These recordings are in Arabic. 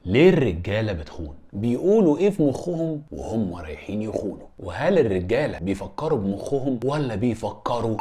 ليه الرجالة بتخون؟ بيقولوا ايه في مخهم وهم رايحين يخونوا؟ وهل الرجالة بيفكروا بمخهم ولا بيفكروا؟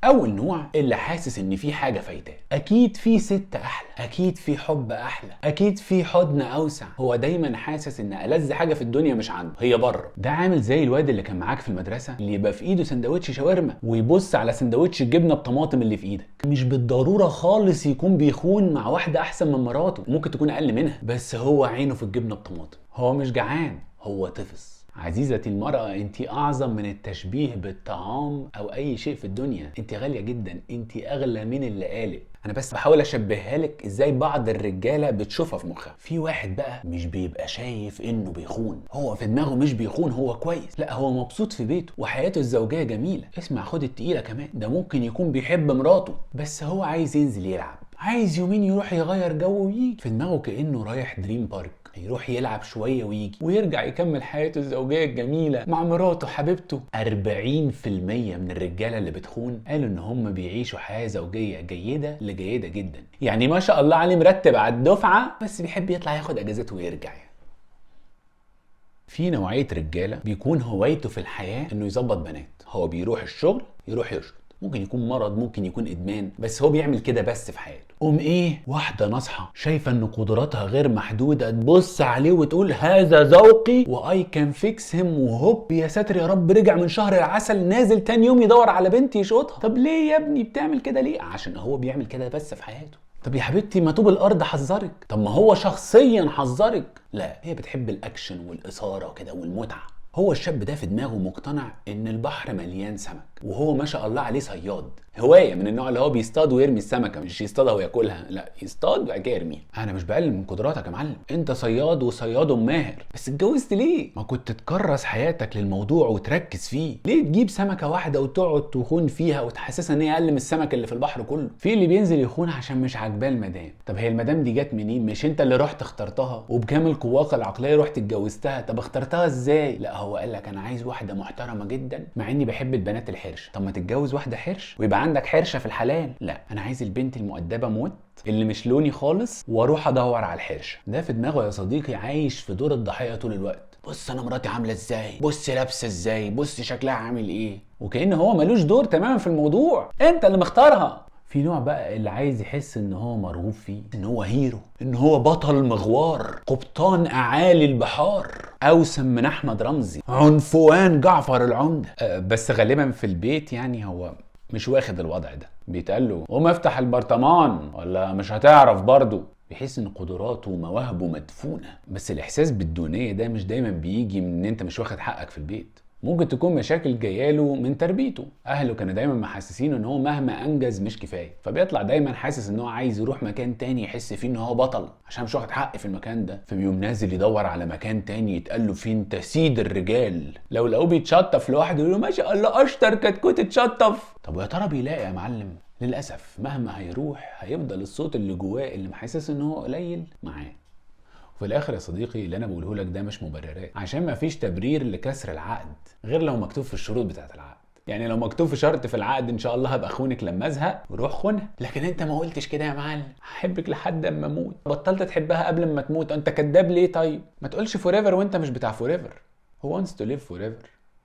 اول نوع اللي حاسس ان في حاجه فايتاه، اكيد في ست احلى، اكيد في حب احلى، اكيد في حضن اوسع. هو دايما حاسس ان ألذ حاجه في الدنيا مش عنده، هي بره. ده عامل زي الواد اللي كان معاك في المدرسه اللي يبقى في ايده سندوتش شاورما ويبص على سندوتش الجبنه بطماطم اللي في ايدك. مش بالضروره خالص يكون بيخون مع واحده احسن من مراته، ممكن تكون اقل منها، بس هو عينه في الجبنه بطماطم. هو مش جعان، هو طفس. عزيزتي المرأة، انت اعظم من التشبيه بالطعام او اي شيء في الدنيا. انت غالية جدا، انت اغلى من اللي قالق. انا بس بحاول اشبهها لك ازاي بعض الرجالة بتشوفها في مخها. في واحد بقى مش بيبقى شايف انه بيخون، هو في دماغه مش بيخون، هو كويس، لا هو مبسوط في بيته وحياته الزوجية جميلة. اسمع خد التقيلة كمان، ده ممكن يكون بيحب مراته بس هو عايز ينزل يلعب، عايز يومين يروح يغير جو ويجي. في دماغه كأنه رايح دريم بارك، يروح يلعب شوية ويجي ويرجع يكمل حياته الزوجية الجميلة مع مراته حبيبته. 40% من الرجالة اللي بتخون قالوا ان هم بيعيشوا حياة زوجية جيدة لجيدة جدا، يعني ما شاء الله عليه مرتب على الدفعة، بس بيحب يطلع ياخد اجازته ويرجع. في نوعية رجالة بيكون هوايته في الحياة انه يظبط بنات، هو بيروح الشغل يروح يشرب، ممكن يكون مرض، ممكن يكون ادمان، بس هو بيعمل كده بس في حياته. ايه واحده ناصحه شايفه ان قدراتها غير محدوده تبص عليه وتقول هذا ذوقي واي كان فيكس هيم، وهوب يا ساتر يا رب رجع من شهر العسل نازل تاني يوم يدور على بنت يشوطها. طب ليه يا ابني بتعمل كده ليه؟ عشان هو بيعمل كده بس في حياته. طب يا حبيبتي ما طوب الارض حذرك. طب ما هو شخصيا حذرك. لا هي بتحب الاكشن والاثاره وكده والمتعه. هو الشاب ده في دماغه مقتنع ان البحر مليان سمك، وهو ما شاء الله عليه صياد، هوايه من النوع اللي هو بيصطاد ويرمي السمكه، مش يصطادها وياكلها، لا يصطاد وبعد كده يرميها. انا مش بقلل من قدراتك يا معلم، انت صياد وصياد ماهر، بس اتجوزت ليه؟ ما كنت تكرس حياتك للموضوع وتركز فيه. ليه تجيب سمكه واحده وتقعد تخون فيها وتحسسها ان هي اقل من السمك اللي في البحر كله؟ في اللي بينزل يخون عشان مش عاجباه المدام. طب هي المدام دي جت منين؟ مش انت اللي رحت اخترتها وبكامل قواك العقليه رحت اتجوزتها؟ طب اخترتها ازاي؟ لا هو قال لك انا عايز واحده محترمه جدا مع اني بحب البنات الحرش. طب ما تتجوز واحده حرش ويبقى عندك حرشه في الحلال. لا انا عايز البنت المؤدبه موت اللي مش لوني خالص واروح ادور على الحرشه. ده في دماغه يا صديقي عايش في دور الضحيه طول الوقت. بص انا مراتي عامله ازاي، بص لابسه ازاي، بص شكلها عامل ايه، وكأن هو ملوش دور تماما في الموضوع، انت اللي مختارها. في نوع بقى اللي عايز يحس ان هو مرغوب فيه، ان هو هيرو، ان هو بطل مغوار، قبطان اعالي البحار، اوسم من احمد رمزي، عنفوان جعفر العمدة. بس غالبا في البيت يعني هو مش واخد الوضع ده، بيتقال له قوم افتح البرطمان ولا مش هتعرف برضه. بيحس ان قدراته ومواهبه مدفونة. بس الاحساس بالدونية ده مش دايما بيجي من ان انت مش واخد حقك في البيت، ممكن تكون مشاكل جاياله من تربيته. اهله كانوا دايما محسسينه ان هو مهما انجز مش كفايه، فبيطلع دايما حاسس ان هو عايز يروح مكان تاني يحس فيه ان هو بطل عشان مش واخد حق في المكان ده، فبيقوم نازل يدور على مكان تاني يتقال له فيه انت سيد الرجال. لو لقوه بيتشطف لوحده يقول له ما شاء الله اشطر كتكوت اتشطف. طب ويا ترى بيلاقي يا معلم؟ للاسف مهما هيروح هيفضل الصوت اللي جواه اللي محسس ان هو قليل معاه. وفي الاخر يا صديقي اللي انا بقوله لك ده مش مبررات، عشان ما فيش تبرير لكسر العقد غير لو مكتوب في الشروط بتاعه العقد. يعني لو مكتوب في شرط في العقد ان شاء الله هبقى اخونك لما ازهق وروح خونها، لكن انت ما قلتش كده يا معلم، هحبك لحد اما اموت. بطلت تحبها قبل ما تموت، انت كداب ليه؟ طيب ما تقولش فور ايفر وانت مش بتاع فور ايفر. هو wants to live forever.